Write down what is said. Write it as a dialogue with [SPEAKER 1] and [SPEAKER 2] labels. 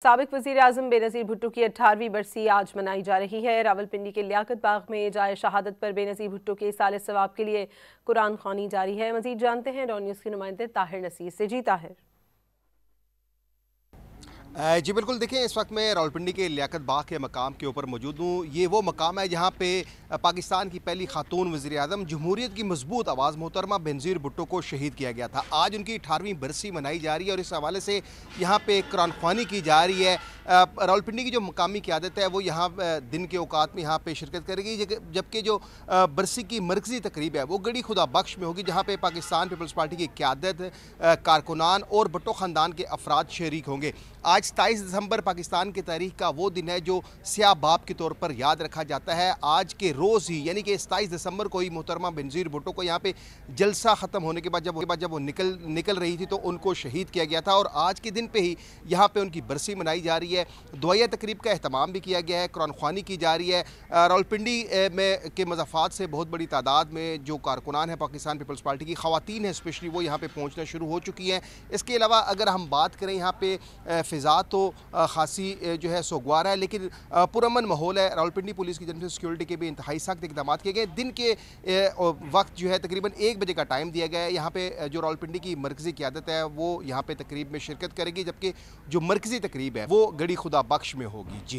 [SPEAKER 1] साबिक वज़ीर आज़म बेनज़ीर भुट्टो की 18वीं बरसी आज मनाई जा रही है। रावलपिंडी के लियाकत बाग में जाए शहादत पर बेनज़ीर भुट्टो के साले सवाब के लिए कुरान ख़्वानी जारी है। मज़ीद जानते हैं रॉ न्यूज़ के नुमाइंदे ताहिर नसीर से। जी ताहिर।
[SPEAKER 2] जी बिल्कुल, देखिए इस वक्त मैं रावलपिंडी के लियाकत बाग के मकाम के ऊपर मौजूद हूँ। ये वो मकाम है जहाँ पे पाकिस्तान की पहली खातून वज़ीर आज़म जमहूरियत की मजबूत आवाज़ मोहतरमा बेनज़ीर भुट्टो को शहीद किया गया था। आज उनकी 18वीं बरसी मनाई जा रही है और इस हवाले से यहाँ पे कुरान ख़्वानी की जा रही है। रावलपिंडी की जो मकामी क़यादत है वो यहाँ दिन के औकात में यहाँ पे शिरकत करेगी, जबकि जो बरसी की मरकज़ी तकरीब है वो गड़ी खुदा बख्श में होगी, जहाँ पे पाकिस्तान पीपल्स पार्टी की क़यादत, कारकुनान और भुट्टो ख़ानदान के अफराद शरीक होंगे। आज 27 दिसंबर पाकिस्तान की तारीख का वो दिन है जो स्याह बाप के तौर पर याद रखा जाता है। आज के रोज़ ही यानी कि 27 दिसंबर को ही मोहतरमा बेनज़ीर भुट्टो को यहाँ पे जलसा ख़त्म होने के बाद जब वो निकल रही थी तो उनको शहीद किया गया था और आज के दिन पे ही यहाँ पे उनकी बरसी मनाई जा रही है। दुआया तकरीब का अहतमाम भी किया गया है, कुरान ख़्वानी की जा रही है। रावलपिंडी में के मज़ाफ़ात से बहुत बड़ी तादाद में जो कारकुनान है पाकिस्तान पीपल्स पार्टी की, ख़वातीन हैं स्पेशली, वो यहाँ पे पहुँचना शुरू हो चुकी हैं। इसके अलावा अगर हम बात करें यहाँ पे फ़िज़ा तो ख़ासी जो है सोगवार है, लेकिन पुरअमन माहौल है। रावलपिंडी पुलिस की जानब से सिक्योरिटी के भी इंतहाई सख्त इक़दाम किए गए। दिन के वक्त जो है तकरीबन 1 बजे का टाइम दिया गया है। यहाँ पे जो रावलपिंडी की मरकज़ी क़यादत है वो यहाँ पे तकरीब में शिरकत करेगी, जबकि जो मरकज़ी तकरीब है वो गड़ी खुदा बख्श में होगी। जी।